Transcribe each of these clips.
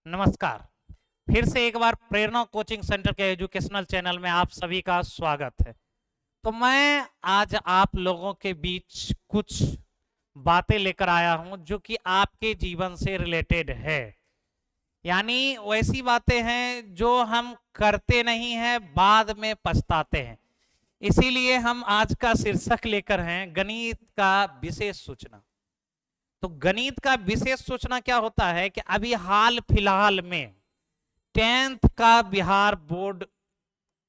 नमस्कार। फिर से एक बार प्रेरणा कोचिंग सेंटर के एजुकेशनल चैनल में आप सभी का स्वागत है। तो मैं आज आप लोगों के बीच कुछ बातें लेकर आया हूं जो कि आपके जीवन से रिलेटेड है, यानी वैसी बातें हैं जो हम करते नहीं हैं, बाद में पछताते हैं। इसीलिए हम आज का शीर्षक लेकर हैं गणित का विशेष सूचना। तो गणित का विशेष सूचना क्या होता है कि अभी हाल फिलहाल में 10th का बिहार बोर्ड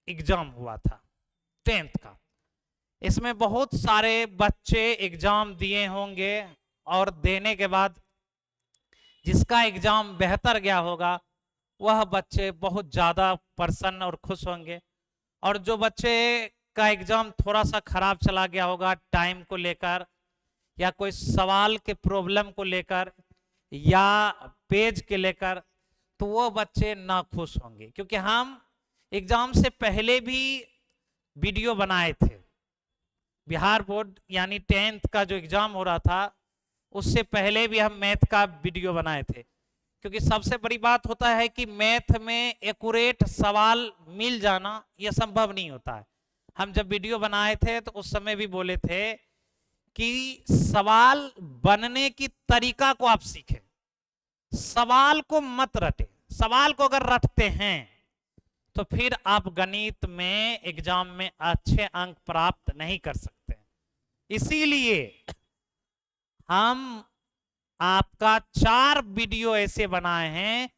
एग्जाम हुआ था। 10th का, इसमें बहुत सारे बच्चे एग्जाम दिए होंगे और देने के बाद जिसका एग्जाम बेहतर गया होगा वह बच्चे बहुत ज्यादा प्रसन्न और खुश होंगे, और जो बच्चे का एग्जाम थोड़ा सा खराब चला गया होगा टाइम को लेकर या कोई सवाल के प्रॉब्लम को लेकर या पेज के लेकर, तो वो बच्चे ना खुश होंगे। क्योंकि हम एग्जाम से पहले भी वीडियो बनाए थे। बिहार बोर्ड यानी 10th का जो एग्जाम हो रहा था उससे पहले भी हम मैथ का वीडियो बनाए थे। क्योंकि सबसे बड़ी बात होता है कि मैथ में एक्यूरेट सवाल मिल जाना यह संभव नहीं होता है। हम जब वीडियो बनाए थे तो उस समय भी बोले थे कि सवाल बनने की तरीका को आप सीखें, सवाल को मत रटे। सवाल को अगर रटते हैं तो फिर आप गणित में एग्जाम में अच्छे अंक प्राप्त नहीं कर सकते। इसीलिए हम आपका 4 वीडियो ऐसे बनाए हैं,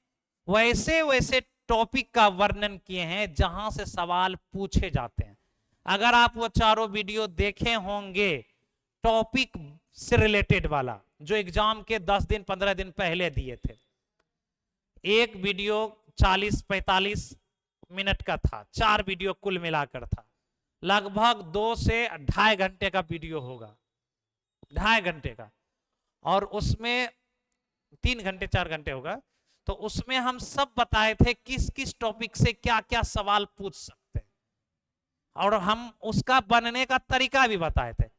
वैसे वैसे टॉपिक का वर्णन किए हैं जहां से सवाल पूछे जाते हैं। अगर आप वो चारों वीडियो देखे होंगे टॉपिक से रिलेटेड वाला, जो एग्जाम के 10 दिन 15 दिन पहले दिए थे, एक वीडियो 40-45 मिनट का था, 4 वीडियो कुल मिलाकर था, लगभग 2 से 2.5 घंटे का वीडियो होगा, 2.5 घंटे का। और उसमें 3 घंटे 4 घंटे होगा। तो उसमें हम सब बताए थे किस किस टॉपिक से क्या क्या सवाल पूछ सकते हैं, और हम उसका बनने का तरीका भी बताए थे।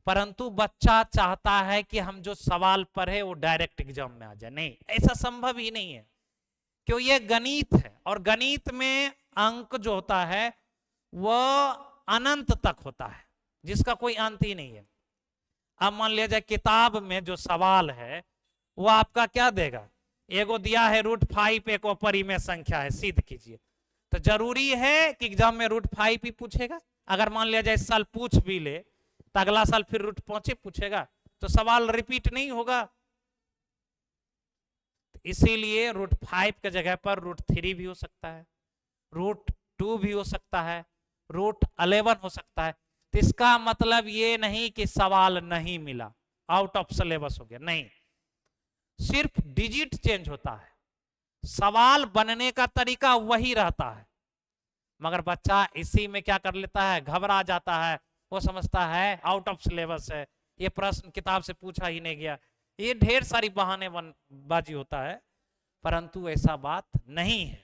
परंतु बच्चा चाहता है कि हम जो सवाल पढ़े वो डायरेक्ट एग्जाम में आ जाए। नहीं, ऐसा संभव ही नहीं है, क्यों ये गणित है और गणित में अंक जो होता है वह अनंत तक होता है, जिसका कोई अंत ही नहीं है। अब मान लिया जाए किताब में जो सवाल है वो आपका क्या देगा, एगो दिया है √5 एक परिमेय संख्या है, सिद्ध कीजिए। तो जरूरी है कि एग्जाम में √5 ही पूछेगा? अगर मान लिया जाए इस साल पूछ भी ले तो अगला साल फिर √5 पूछेगा, तो सवाल रिपीट नहीं होगा। इसीलिए √5 के जगह पर √3 भी हो सकता है, √2 भी हो सकता है, √11 हो सकता है। तो इसका मतलब ये नहीं कि सवाल नहीं मिला, आउट ऑफ सिलेबस हो गया, नहीं, सिर्फ डिजिट चेंज होता है, सवाल बनने का तरीका वही रहता है। मगर बच्चा इसी में क्या कर लेता है, घबरा जाता है। वो समझता है आउट ऑफ सिलेबस है, ये प्रश्न किताब से पूछा ही नहीं गया, ये ढेर सारी बहानेबाजी होता है। परंतु ऐसा बात नहीं है।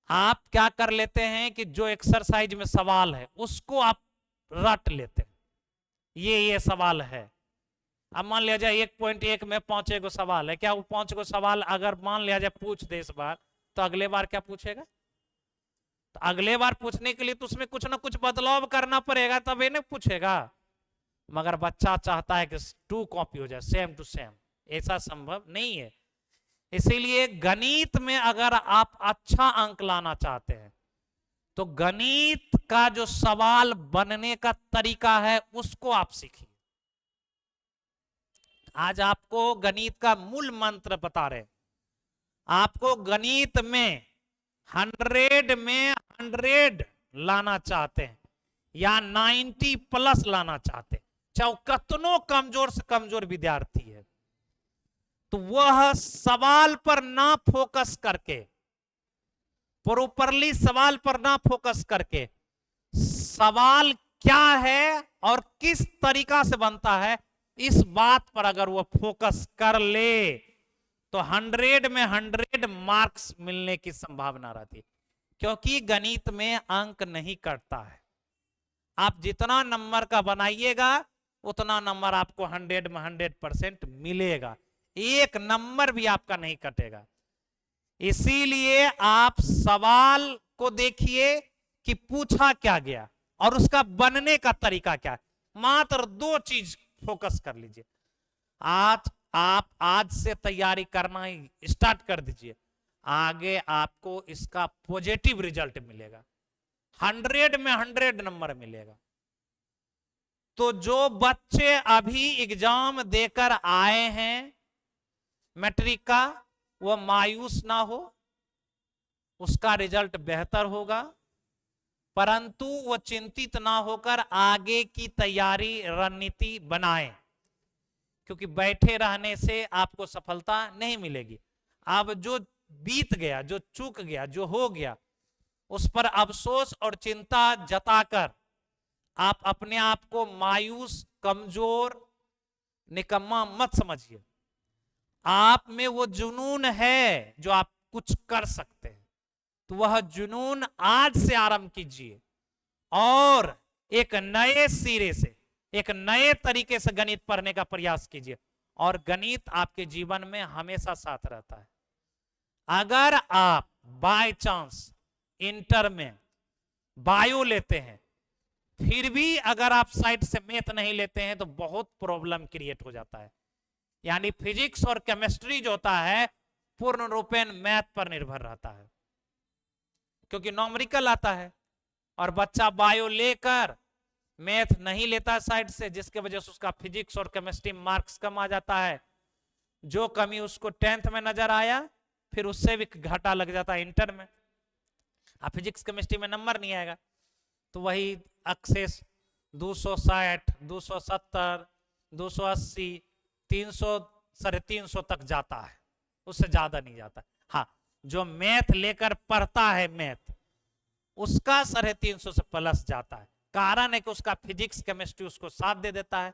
आप क्या कर लेते हैं कि जो एक्सरसाइज में सवाल है उसको आप रट लेते हैं, ये सवाल है। अब मान लिया जाए 1.1 में 5 गो सवाल है, क्या वो 5 गो सवाल अगर मान लिया जाए पूछ दे इस बार, तो अगले बार क्या पूछेगा? तो अगले बार पूछने के लिए तो उसमें कुछ ना कुछ बदलाव करना पड़ेगा, तब ये नहीं पूछेगा। मगर बच्चा चाहता है कि 2 कॉपी हो जाए, सेम टू सेम, ऐसा संभव नहीं है। इसीलिए गणित में अगर आप अच्छा अंक लाना चाहते हैं तो गणित का जो सवाल बनने का तरीका है उसको आप सीखिए। आज आपको गणित का मूल मंत्र बता रहे हैं। आपको गणित में 100 में 100 लाना चाहते हैं या 90+ लाना चाहते हैं, चाहे कितनो कमजोर से कमजोर विद्यार्थी है, तो वह सवाल पर ना फोकस करके, प्रॉपरली सवाल पर ना फोकस करके, सवाल क्या है और किस तरीका से बनता है इस बात पर अगर वह फोकस कर ले तो 100 में 100 मार्क्स मिलने की संभावना रहती। क्योंकि गणित में अंक नहीं कटता है, आप जितना नंबर का बनाइएगा उतना नंबर आपको 100 में 100% मिलेगा, एक नंबर भी आपका नहीं कटेगा। इसीलिए आप सवाल को देखिए कि पूछा क्या गया और उसका बनने का तरीका क्या है। मात्र दो चीज फोकस कर लीजिए। आप आज से तैयारी करना ही स्टार्ट कर दीजिए, आगे आपको इसका पॉजिटिव रिजल्ट मिलेगा, 100 में 100 नंबर मिलेगा। तो जो बच्चे अभी एग्जाम देकर आए हैं मैट्रिक का, वो मायूस ना हो, उसका रिजल्ट बेहतर होगा, परंतु वो चिंतित ना होकर आगे की तैयारी रणनीति बनाएं, क्योंकि बैठे रहने से आपको सफलता नहीं मिलेगी। अब जो बीत गया, जो चूक गया, जो हो गया, उस पर अफसोस और चिंता जताकर आप अपने आप को मायूस, कमजोर, निकम्मा मत समझिए। आप में वो जुनून है जो आप कुछ कर सकते हैं, तो वह जुनून आज से आरंभ कीजिए और एक नए सिरे से, एक नए तरीके से गणित पढ़ने का प्रयास कीजिए, और गणित आपके जीवन में हमेशा साथ रहता है। अगर आप बाय चांस इंटर में बायो लेते हैं, फिर भी अगर आप साइड से मैथ नहीं लेते हैं, तो बहुत प्रॉब्लम क्रिएट हो जाता है। यानी फिजिक्स और केमिस्ट्री जो होता है पूर्ण रूपेण मैथ पर निर्भर रहता है, क्योंकि नॉमरिकल आता है, और बच्चा बायो लेकर मैथ नहीं लेता साइड से, जिसके वजह से उसका फिजिक्स और केमिस्ट्री मार्क्स कम आ जाता है। जो कमी उसको 10th में नजर आया, फिर उससे भी घाटा लग जाता है इंटर में। अब फिजिक्स केमिस्ट्री में नंबर नहीं आएगा, तो वही एक्सेस 260, 270, 280, 300, 350 तक जाता है, उससे ज्यादा नहीं जाता। हाँ, जो मैथ लेकर पढ़ता है मैथ, उसका 350 से प्लस जाता है। कारण है कि उसका फिजिक्स केमिस्ट्री उसको साथ दे देता है।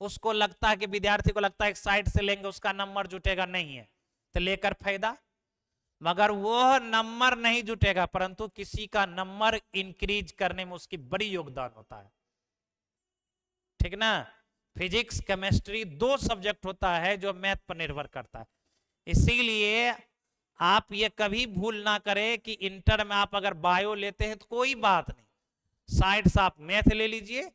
उसको लगता है कि विद्यार्थी को लगता है कि साइड से लेंगे उसका नंबर जुटेगा, नहीं है, तो लेकर फायदा, मगर वो नंबर नहीं जुटेगा, परंतु किसी का नंबर इंक्रीज करने में उसकी बड़ी योगदान होता है। ठीक ना? फिजिक्स केमिस्ट्री दो सब्जेक्ट होता है जो मैथ पर निर्भर करता है। इसीलिए आप ये कभी भूल ना करें कि इंटर में आप अगर बायो लेते हैं तो कोई बात नहीं, साइड से आप मैथ ले लीजिए,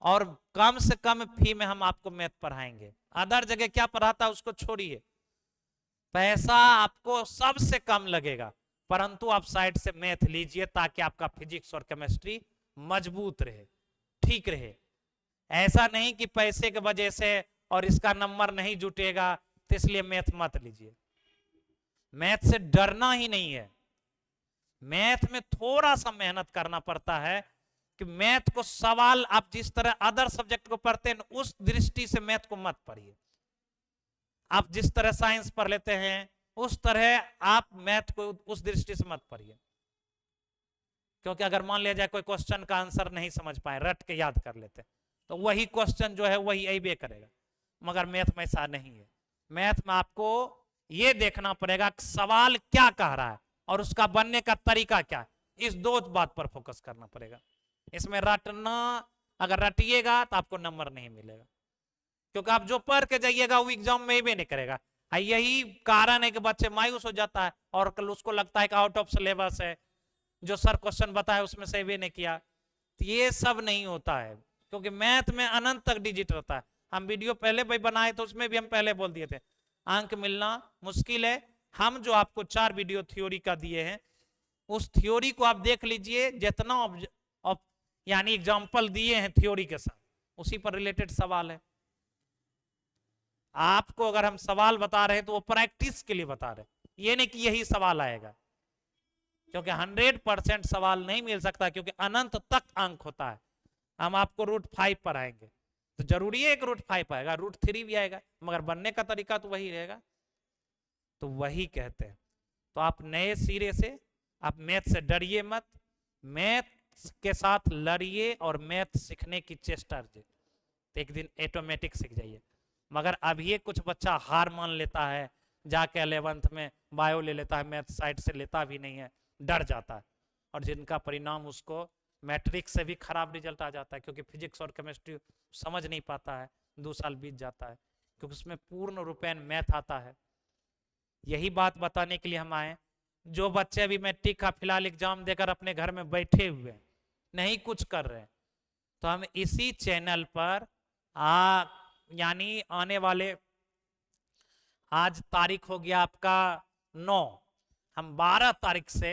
और कम से कम फी में हम आपको मैथ पढ़ाएंगे। अदर जगह क्या पढ़ाता है उसको छोड़िए, पैसा आपको सबसे कम लगेगा, परंतु आप साइड से मैथ लीजिए ताकि आपका फिजिक्स और केमिस्ट्री मजबूत रहे, ठीक रहे। ऐसा नहीं कि पैसे के वजह से और इसका नंबर नहीं जुटेगा तो इसलिए मैथ मत लीजिए। मैथ से डरना ही नहीं है, मैथ में थोड़ा सा मेहनत करना पड़ता है कि मैथ को सवाल आप जिस तरह अदर सब्जेक्ट को पढ़ते हैं उस दृष्टि से मैथ को मत पढ़िए। आप जिस तरह साइंस पढ़ लेते हैं उस तरह आप मैथ को उस दृष्टि से मत पढ़िए, क्योंकि अगर मान लिया जाए कोई क्वेश्चन का आंसर नहीं समझ पाए, रट के याद कर लेते, तो वही क्वेश्चन जो है वही अबे करेगा। मगर मैथ में ऐसा नहीं है। मैथ में आपको ये देखना पड़ेगा कि सवाल क्या कह रहा है और उसका बनने का तरीका क्या है, इस दो बात पर फोकस करना पड़ेगा। इसमें रटना, अगर रटिएगा तो आपको नंबर नहीं मिलेगा, क्योंकि आप जो पढ़ के जाइएगा वो एग्जाम में भी नहीं करेगा। यही कारण है कि बच्चे मायूस हो जाता है और कल उसको लगता है कि आउट ऑफ सिलेबस है, जो सर क्वेश्चन बताया उसमें से भी नहीं किया। तो ये सब नहीं होता है, क्योंकि मैथ में अनंत तक डिजिट रहता है। हम वीडियो पहले भी बनाए तो उसमें भी हम पहले बोल दिए थे अंक मिलना मुश्किल है। हम जो आपको 4 वीडियो थ्योरी का दिए हैं, उस थ्योरी को आप देख लीजिए, जितना यानी एग्जाम्पल दिए हैं थ्योरी के साथ, उसी पर रिलेटेड सवाल है। आपको अगर हम सवाल बता रहे हैं तो वो प्रैक्टिस के लिए बता रहे हैं, ये नहीं कि यही सवाल आएगा, क्योंकि 100% सवाल नहीं मिल सकता, क्योंकि अनंत तक अंक होता है। हम आपको √5 पर आएंगे तो जरूरी है एक √5 आएगा, √3 भी आएगा, मगर बनने का तरीका तो वही रहेगा। तो वही कहते हैं, तो आप नए सिरे से आप मैथ से डरिए मत, मैथ के साथ लड़िए और मैथ सीखने की चेष्टा कीजिए, तो एक दिन ऑटोमेटिक सीख जाइए। मगर अभी कुछ बच्चा हार मान लेता है, जाके 11th में बायो ले लेता है, मैथ साइड से लेता भी नहीं है, डर जाता है, और जिनका परिणाम उसको मैट्रिक से भी खराब रिजल्ट आ जाता है, क्योंकि फिजिक्स और केमिस्ट्री समझ नहीं पाता है, 2 साल बीत जाता है, क्योंकि उसमें पूर्ण रूपेण मैथ आता है। यही बात बताने के लिए हम आए जो बच्चे अभी मैट्रिक का फिलहाल एग्जाम देकर अपने घर में बैठे हुए हैं, नहीं कुछ कर रहे हैं, तो हम इसी चैनल पर यानी आने वाले, आज तारीख हो गया आपका 9, हम 12 तारीख से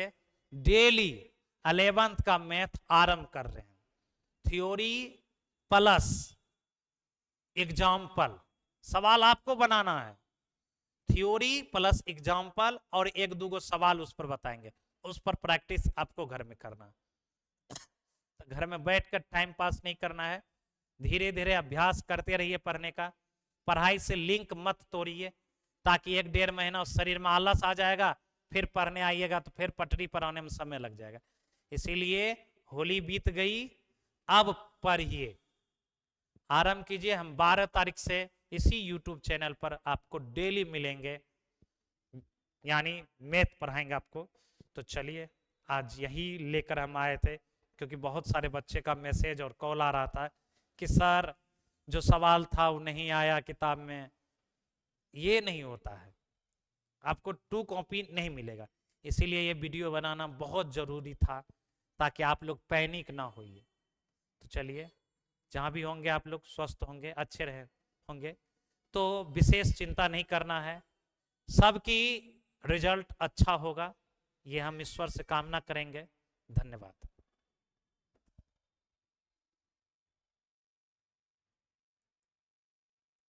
डेली 11th का मैथ आरंभ कर रहे हैं। थ्योरी प्लस एग्जाम्पल, सवाल आपको बनाना है, थ्योरी प्लस एग्जाम्पल, और एक दो सवाल उस पर बताएंगे, उस पर प्रैक्टिस आपको घर में करना है। तो घर में बैठकर टाइम पास नहीं करना है, धीरे धीरे अभ्यास करते रहिए पढ़ने का। पढ़ाई से लिंक मत तोड़िए, ताकि 1-1.5 महीना उस शरीर में आलस आ जाएगा, फिर पढ़ने आइएगा तो फिर पटरी पर आने में समय लग जाएगा। इसीलिए होली बीत गई, अब पढ़िए, आरंभ कीजिए। हम 12 तारीख से इसी YouTube चैनल पर आपको डेली मिलेंगे, यानी मैथ पढ़ाएंगे आपको। तो चलिए, आज यही लेकर हम आए थे, क्योंकि बहुत सारे बच्चे का मैसेज और कॉल आ रहा था कि सर जो सवाल था वो नहीं आया किताब में। ये नहीं होता है, आपको 2 कॉपी नहीं मिलेगा। इसीलिए ये वीडियो बनाना बहुत जरूरी था, ताकि आप लोग पैनिक ना होइए। तो चलिए, जहाँ भी होंगे आप लोग स्वस्थ होंगे, अच्छे रहे होंगे, तो विशेष चिंता नहीं करना है, सबकी रिजल्ट अच्छा होगा, ये हम ईश्वर से कामना करेंगे। धन्यवाद।